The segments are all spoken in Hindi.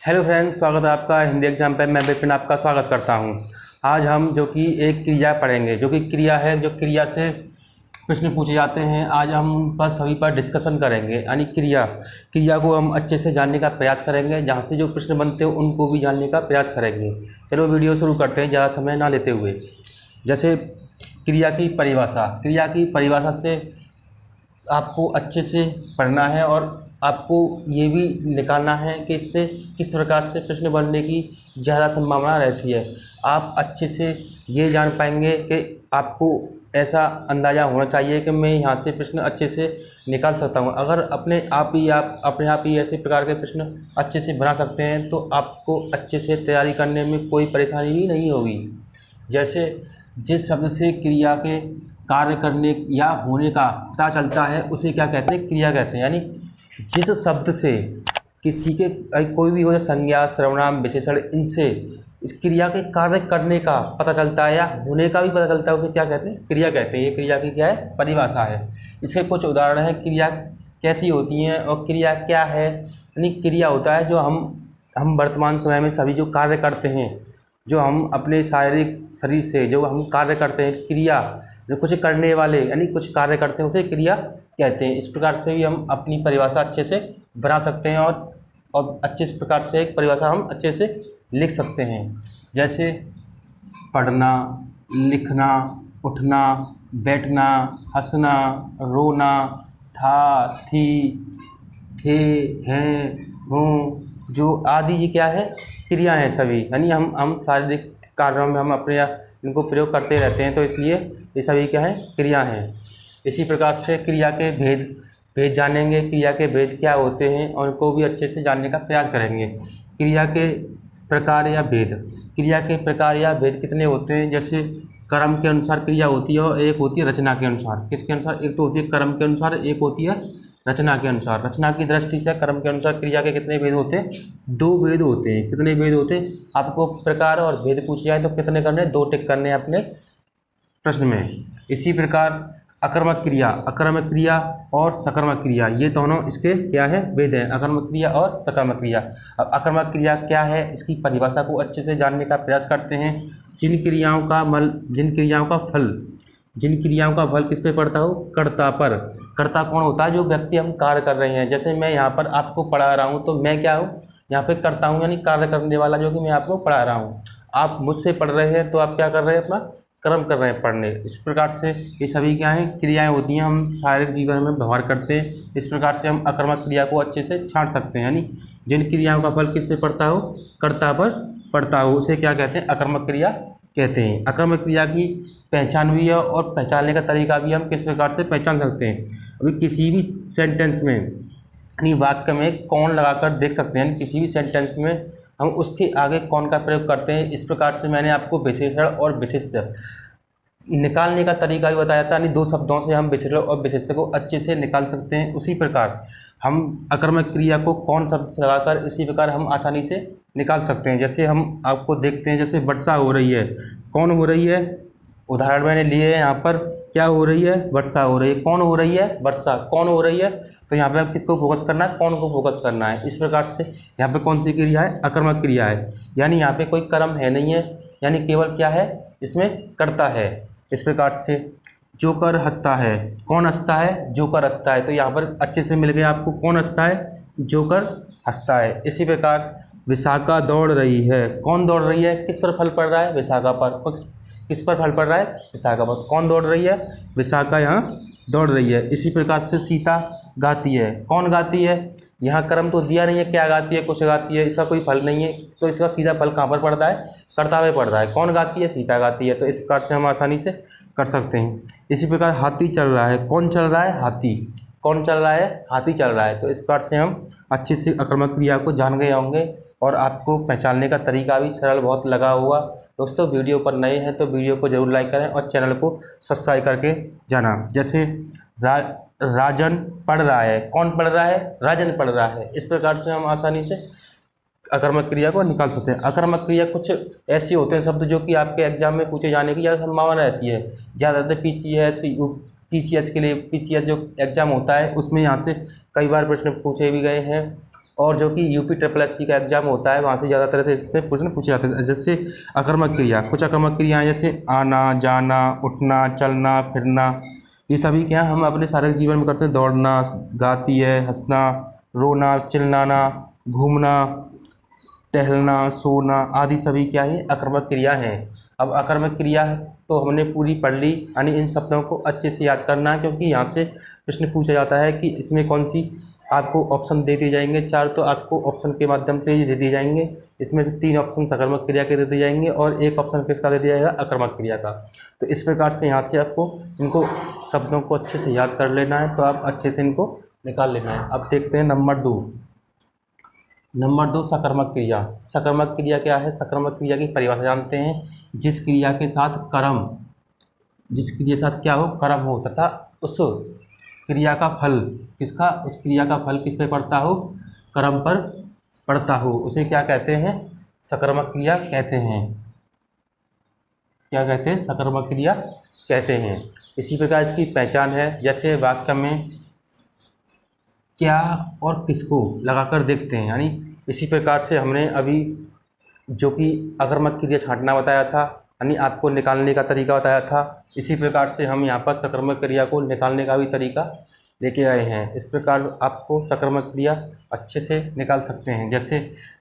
हेलो फ्रेंड्स, स्वागत है आपका हिंदी एग्जाम पे। मैं विपिन आपका स्वागत करता हूं। आज हम जो कि एक क्रिया पढ़ेंगे, जो कि क्रिया है, जो क्रिया से प्रश्न पूछे जाते हैं। आज हम उन पर सभी पर डिस्कशन करेंगे, यानी क्रिया को हम अच्छे से जानने का प्रयास करेंगे। जहां से जो प्रश्न बनते हैं उनको भी जानने का प्रयास करेंगे। चलो वीडियो शुरू करते हैं ज़्यादा समय ना लेते हुए। जैसे क्रिया की परिभाषा से आपको अच्छे से पढ़ना है और आपको ये भी निकालना है कि इससे किस प्रकार से प्रश्न बनने की ज़्यादा संभावना रहती है। आप अच्छे से ये जान पाएंगे कि आपको ऐसा अंदाज़ा होना चाहिए कि मैं यहाँ से प्रश्न अच्छे से निकाल सकता हूँ। अगर आप अपने आप ही ऐसे प्रकार के प्रश्न अच्छे से बना सकते हैं तो आपको अच्छे से तैयारी करने में कोई परेशानी भी नहीं होगी। जैसे जिस शब्द से क्रिया के कार्य करने या होने का पता चलता है उसे क्या कहते हैं? क्रिया कहते हैं। यानी जिस शब्द से किसी के कोई भी हो, संज्ञा, सर्वनाम, विशेषण, इनसे इस क्रिया के कार्य करने का पता चलता है या होने का भी पता चलता है, उसे क्या कहते हैं? क्रिया कहते हैं। ये क्रिया की क्या है? परिभाषा है। इसके कुछ उदाहरण हैं क्रिया कैसी होती हैं और क्रिया क्या है। यानी क्रिया होता है जो हम वर्तमान समय में सभी जो कार्य करते हैं, जो हम अपने शारीरिक शरीर से जो हम कार्य करते हैं, क्रिया जो कुछ करने वाले यानी कुछ कार्य करते हैं उसे क्रिया कहते हैं। इस प्रकार से भी हम अपनी परिभाषा अच्छे से बना सकते हैं और अच्छे इस प्रकार से एक परिभाषा हम अच्छे से लिख सकते हैं। जैसे पढ़ना, लिखना, उठना, बैठना, हंसना, रोना, था, थी, थे, हैं, हों, जो आदि ये क्या है? क्रिया हैं सभी। यानी हम शारीरिक कार्यों में हम अपने इनको प्रयोग करते रहते हैं, तो इसलिए ये सभी क्या है? क्रिया हैं। इसी प्रकार से क्रिया के भेद जानेंगे, क्रिया के भेद क्या होते हैं और उनको भी अच्छे से जानने का प्रयास करेंगे। क्रिया के प्रकार या भेद कितने होते हैं? जैसे कर्म के अनुसार क्रिया होती है और एक होती है रचना के अनुसार। किसके अनुसार? एक तो होती है कर्म के अनुसार, एक होती है रचना के अनुसार। रचना की दृष्टि से कर्म के अनुसार क्रिया के कितने भेद होते हैं? 2 भेद होते हैं। कितने भेद होते हैं? आपको प्रकार और भेद पूछे जाए तो कितने करने? 2 टिक करने हैं अपने प्रश्न में। इसी प्रकार अकर्मक क्रिया और सकर्मक क्रिया, ये दोनों इसके क्या है? भेद हैं, अकर्मक क्रिया और सकर्मक क्रिया। अब अकर्मक क्रिया क्या है, इसकी परिभाषा को अच्छे से जानने का प्रयास करते हैं। जिन क्रियाओं का फल किस पे पड़ता हो? कर्ता पर। कर्ता कौन होता है? जो व्यक्ति हम कार्य कर रहे हैं। जैसे मैं यहाँ पर आपको पढ़ा रहा हूँ तो मैं क्या हूँ? यहाँ पे कर्ता हूँ, यानी कार्य करने वाला, जो कि मैं आपको पढ़ा रहा हूँ। आप मुझसे पढ़ रहे हैं तो आप क्या कर रहे हैं? अपना कर्म कर रहे हैं, पढ़ने। इस प्रकार से ये सभी क्या हैं? क्रियाएं होती हैं, हम शारीरिक जीवन में व्यवहार करते हैं। इस प्रकार से हम अकर्मक क्रिया को अच्छे से छांट सकते हैं। यानी जिन क्रियाओं का फल किस पे पड़ता हो? कर्ता पर पड़ता हो, उसे क्या कहते हैं? अकर्मक क्रिया कहते हैं। अकर्मक क्रिया की पहचान भी है और पहचानने का तरीका भी हम किस प्रकार से पहचान सकते हैं। अभी किसी भी सेंटेंस में यानी वाक्य में कौन लगाकर देख सकते हैं। किसी भी सेंटेंस में हम उसके आगे कौन का प्रयोग करते हैं। इस प्रकार से मैंने आपको विशेषण और विशेष्य निकालने का तरीका भी बताया था। यानी 2 शब्दों से हम विशेषण और विशेष्य को अच्छे से निकाल सकते हैं। उसी प्रकार हम अकर्मक क्रिया को कौन शब्द से लगाकर इसी प्रकार हम आसानी से निकाल सकते हैं। जैसे हम आपको देखते हैं, जैसे वर्षा हो रही है, कौन हो रही है? उदाहरण मैंने लिए है यहाँ पर, क्या हो रही है? वर्षा हो रही है। कौन हो रही है? वर्षा। कौन हो रही है? तो यहाँ पे किसको फोकस करना है? कौन को फोकस करना है। इस प्रकार से यहाँ पे कौन सी क्रिया है? अकर्मक क्रिया है। यानी यहाँ पे कोई कर्म है नहीं है, यानी केवल क्या है? इसमें कर्ता है। इस प्रकार से जोकर हंसता है, कौन हंसता है? जोकर हंसता है। तो यहाँ पर अच्छे से मिल गया आपको, कौन हंसता है? जोकर हंसता है। इसी प्रकार विशाखा दौड़ रही है, कौन दौड़ रही है? किस पर फल पड़ रहा है? विशाखा पर। किस पर फल पड़ रहा है? विशाखा पर। कौन दौड़ रही है? विशाखा यहाँ दौड़ रही है। इसी प्रकार से सीता गाती है, कौन गाती है? यहाँ कर्म तो दिया नहीं है, क्या गाती है? कुछ गाती है, इसका कोई फल नहीं है, तो इसका सीधा फल कहाँ पर पड़ता है? कर्ता में पड़ रहा है। कौन गाती है? सीता गाती है। तो इस प्रकार से हम आसानी से कर सकते हैं। इसी प्रकार हाथी चल रहा है, कौन चल रहा है? हाथी। कौन चल रहा है? हाथी चल रहा है। तो इस प्रकार से हम अच्छे से अकर्मक क्रिया को जान गए होंगे और आपको पहचानने का तरीका भी सरल बहुत लगा हुआ। दोस्तों, वीडियो पर नए हैं तो वीडियो को जरूर लाइक करें और चैनल को सब्सक्राइब करके जाना। जैसे राजन पढ़ रहा है, कौन पढ़ रहा है? राजन पढ़ रहा है। इस प्रकार से हम आसानी से अकर्मक क्रिया को निकाल सकते हैं। अकर्मक क्रिया कुछ ऐसे होते हैं शब्द जो कि आपके एग्जाम में पूछे जाने की ज़्यादा संभावना रहती है। ज़्यादातर पीसीएस के लिए, पीसीएस जो एग्ज़ाम होता है उसमें यहाँ से कई बार प्रश्न पूछे भी गए हैं। और जो कि यूपी ट्रिपल एस सी का एग्जाम होता है वहाँ से ज़्यादातर से इसमें प्रश्न पूछे जाते हैं। जैसे अकर्मक क्रिया, कुछ अकर्मक क्रियाएँ जैसे आना, जाना, उठना, चलना, फिरना, ये सभी क्या हम अपने शारीरिक जीवन में करते हैं। दौड़ना, गाती है, हंसना, रोना, चिल्लाना, घूमना, टहलना, सोना आदि सभी क्या है अकर्मक क्रिया हैं। अब अकर्मक क्रिया तो हमने पूरी पढ़ ली, यानी इन शब्दों को अच्छे से याद करना है, क्योंकि यहाँ से प्रश्न पूछा जाता है कि इसमें कौन सी आपको ऑप्शन दे दिए जाएंगे। 4 तो आपको ऑप्शन के माध्यम से दे दिए जाएंगे, इसमें से 3 ऑप्शन सकर्मक क्रिया के दे दिए जाएंगे और 1 ऑप्शन किसका दे दिया जाएगा, अकर्मक क्रिया का। तो इस प्रकार से यहाँ से आपको इनको शब्दों को अच्छे से याद कर लेना है, तो आप अच्छे से इनको निकाल लेना है। अब देखते हैं नंबर 2। नंबर 2 सकर्मक क्रिया। सकर्मक क्रिया क्या है? सकर्मक क्रिया की परिभाषा जानते हैं। जिस क्रिया के साथ कर्म, जिस क्रिया के साथ क्या हो, कर्म हो, तथा उस क्रिया का फल किसका, उस क्रिया का फल किस पे पड़ता हो, कर्म पर पड़ता हो, उसे क्या कहते हैं, सकर्मक क्रिया कहते हैं। क्या कहते हैं? सकर्मक क्रिया कहते हैं। इसी प्रकार इसकी पहचान है, जैसे वाक्य में क्या और किसको लगाकर देखते हैं, यानी इसी प्रकार से हमने अभी जो कि अकर्मक क्रिया छांटना बताया था, यानी आपको निकालने का तरीका बताया था, इसी प्रकार से हम यहाँ पर सकर्मक क्रिया को निकालने का भी तरीका लेके आए हैं। इस प्रकार आपको सकर्मक क्रिया अच्छे से निकाल सकते हैं। जैसे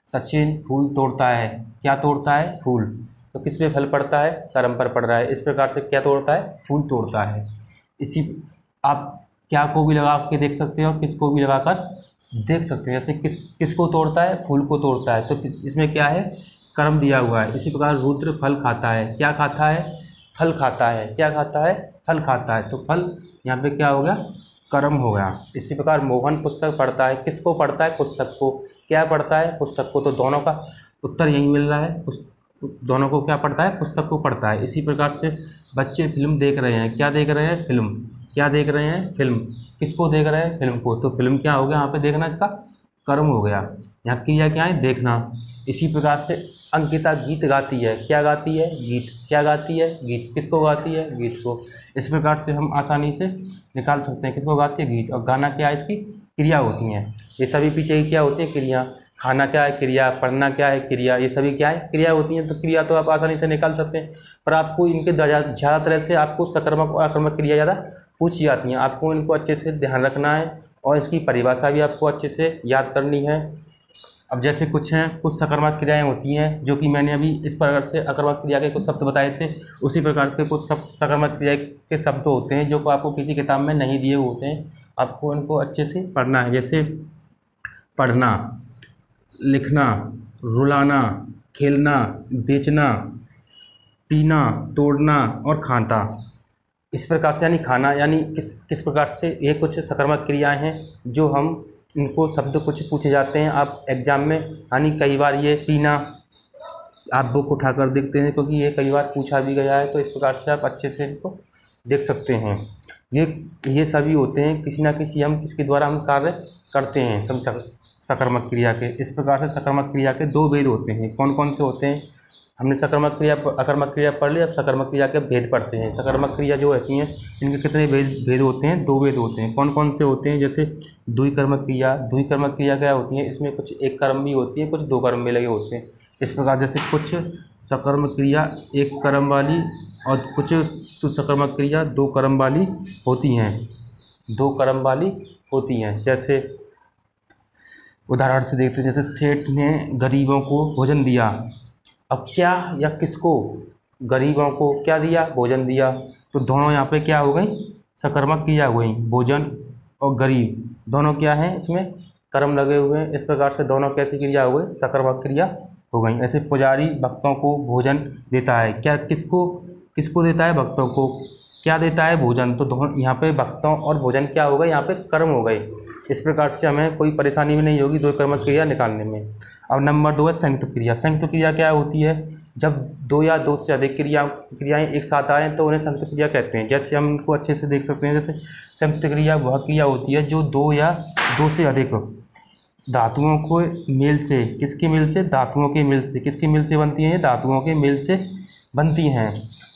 सचिन फूल तोड़ता है, क्या तोड़ता है, फूल, तो किस पे फल पड़ता है, कर्म पर पड़ रहा है। इस प्रकार से क्या तोड़ता है, फूल तोड़ता है। इसी आप क्या को भी लगा के देख सकते हैं और किसको भी लगाकर देख सकते हैं। जैसे किसको तोड़ता है, फूल को तोड़ता है, तो इसमें क्या है, कर्म दिया हुआ है। इसी प्रकार रुद्र फल खाता है, क्या खाता है, फल खाता है, क्या खाता है, फल खाता है, तो फल यहाँ पे क्या हो गया, कर्म हो गया। इसी प्रकार मोहन पुस्तक पढ़ता है, किसको पढ़ता है, पुस्तक को, क्या पढ़ता है, पुस्तक को, तो दोनों का उत्तर यही मिल रहा है, दोनों को क्या पढ़ता है, पुस्तक को पढ़ता है। इसी प्रकार से बच्चे फिल्म देख रहे हैं, क्या देख रहे हैं, फिल्म, क्या देख रहे हैं, फिल्म, किसको देख रहे हैं, फिल्म को, तो फिल्म क्या हो गया, यहाँ पे देखना इसका कर्म हो गया। यहाँ क्रिया क्या है, देखना। इसी प्रकार से अंकिता गीत गाती है, क्या गाती है, गीत, क्या गाती है, गीत, किसको गाती है, गीत को। इस प्रकार से हम आसानी से निकाल सकते हैं किसको गाती है, गीत। और गाना क्या है, इसकी क्रिया होती हैं। ये सभी पीछे ही क्या होती है, क्रिया। खाना क्या है, क्रिया। पढ़ना क्या है, क्रिया। ये सभी क्या है, क्रिया होती हैं। तो क्रिया तो आप आसानी से निकाल सकते हैं, पर आपको इनके ज़्यादा तरह से आपको सकर्मक और आक्रामक क्रिया ज़्यादा पूछी जाती हैं। आपको इनको अच्छे से ध्यान रखना है और इसकी परिभाषा भी आपको अच्छे से याद करनी है। अब जैसे कुछ हैं, कुछ सकर्मक क्रियाएं होती हैं जो कि मैंने अभी इस प्रकार से आक्रामक क्रिया के कुछ शब्द बताए थे, उसी प्रकार के कुछ सकर्मक क्रिया के शब्द होते हैं जो आपको किसी किताब में नहीं दिए होते हैं। आपको इनको अच्छे से पढ़ना है। जैसे पढ़ना, लिखना, रुलाना, खेलना, बेचना, पीना, तोड़ना और खाता। इस प्रकार से यानी खाना, यानी किस प्रकार से ये कुछ सकर्मक क्रियाएं हैं जो हम इनको शब्द कुछ पूछे जाते हैं आप एग्जाम में। यानी कई बार ये पीना आप बुक उठाकर देखते हैं क्योंकि ये कई बार पूछा भी गया है, तो इस प्रकार से आप अच्छे से इनको देख सकते हैं। ये सभी होते हैं किसी ना किसी हम किसके द्वारा हम कार्य करते हैं सब सकर्मक क्रिया के। इस प्रकार से सकर्मक क्रिया के 2 भेद होते हैं। कौन कौन से होते हैं? हमने सकर्मक क्रिया अकर्मक क्रिया पढ़ ली, अब सकर्मक क्रिया के भेद पढ़ते हैं। सकर्मक क्रिया जो होती हैं इनके कितने भेद होते हैं? 2 भेद होते हैं। कौन कौन से होते हैं? जैसे द्विकर्मक क्रिया। द्विकर्मक क्रिया क्या होती है? इसमें कुछ एक कर्म भी होती है, कुछ 2 कर्म भी लगे होते हैं। इस प्रकार जैसे कुछ सकर्मक क्रिया 1 कर्म वाली और कुछ सकर्मक क्रिया 2 कर्म वाली होती हैं, 2 कर्म वाली होती हैं। जैसे उदाहरण से देखते हैं, जैसे सेठ ने गरीबों को भोजन दिया। अब क्या या किसको? गरीबों को क्या दिया? भोजन दिया। तो दोनों यहाँ पे क्या हो गई? सकर्मक क्रिया हो गई। भोजन और गरीब दोनों क्या हैं? इसमें कर्म लगे हुए हैं। इस प्रकार से दोनों कैसी क्रिया हो गई? सकर्मक क्रिया हो गई। ऐसे पुजारी भक्तों को भोजन देता है। क्या किसको देता है? भक्तों को। क्या देता है? भोजन। तो दोनों यहाँ पे भक्तों और भोजन क्या हो गए? यहाँ पे कर्म हो गए। इस प्रकार से हमें कोई परेशानी भी नहीं होगी 2 कर्मक क्रिया निकालने में। अब नंबर 2 है संयुक्त क्रिया। संयुक्त क्रिया क्या होती है? जब 2 या 2 से अधिक क्रियाएं एक साथ आए तो उन्हें संयुक्त क्रिया कहते हैं। जैसे हम इनको अच्छे से देख सकते हैं, जैसे संयुक्त क्रिया वह क्रिया होती है जो 2 या 2 से अधिक धातुओं को मेल से, किसके मेल से? धातुओं के मेल से। किसके मेल से बनती हैं? ये धातुओं के मेल से बनती हैं।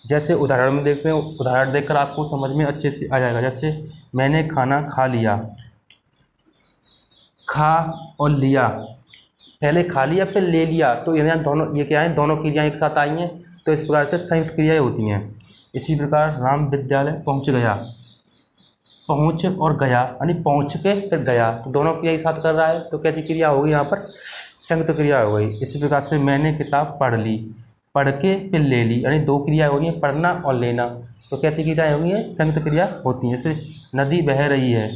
जैसे उदाहरण में देखते हैं, उदाहरण देखकर आपको समझ में अच्छे से आ जाएगा। जैसे मैंने खाना खा लिया। खा और लिया, पहले खा लिया फिर ले लिया, तो यहाँ दोनों ये क्या है, दोनों क्रियाएं एक साथ आई हैं, तो इस प्रकार से संयुक्त क्रियाएं होती हैं। इसी प्रकार राम विद्यालय पहुँच गया, पहुँच और गया यानी पहुँच के फिर गया, तो दोनों क्रिया एक साथ कर रहा है, तो कैसी क्रिया होगी यहाँ पर, संयुक्त क्रिया हो गई। इसी प्रकार से मैंने किताब पढ़ ली, पढ़ के फिर ले ली, यानी दो क्रिया हो रही है, पढ़ना और लेना, तो कैसी क्रियाएं होंगी, संयुक्त क्रिया होती हैं। जैसे नदी बह रही है,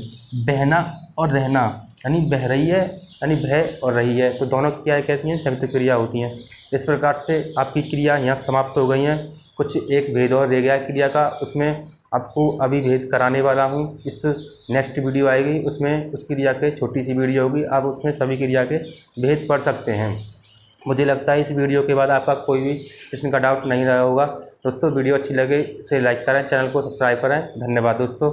बहना और रहना, यानी बह रही है यानी बह और रही है, तो दोनों क्रियाएं कैसी हैं, संयुक्त क्रिया होती हैं। इस प्रकार से आपकी क्रिया यहाँ समाप्त हो गई हैं। कुछ एक भेद और रह गया क्रिया का, उसमें आपको अभी भेद कराने वाला हूँ। इस नेक्स्ट वीडियो आएगी, उसमें उस क्रिया के छोटी सी वीडियो होगी, आप उसमें सभी क्रिया के भेद पढ़ सकते हैं। मुझे लगता है इस वीडियो के बाद आपका कोई भी प्रश्न का डाउट नहीं रहा होगा। दोस्तों वीडियो अच्छी लगे इसे लाइक करें, चैनल को सब्सक्राइब करें। धन्यवाद दोस्तों।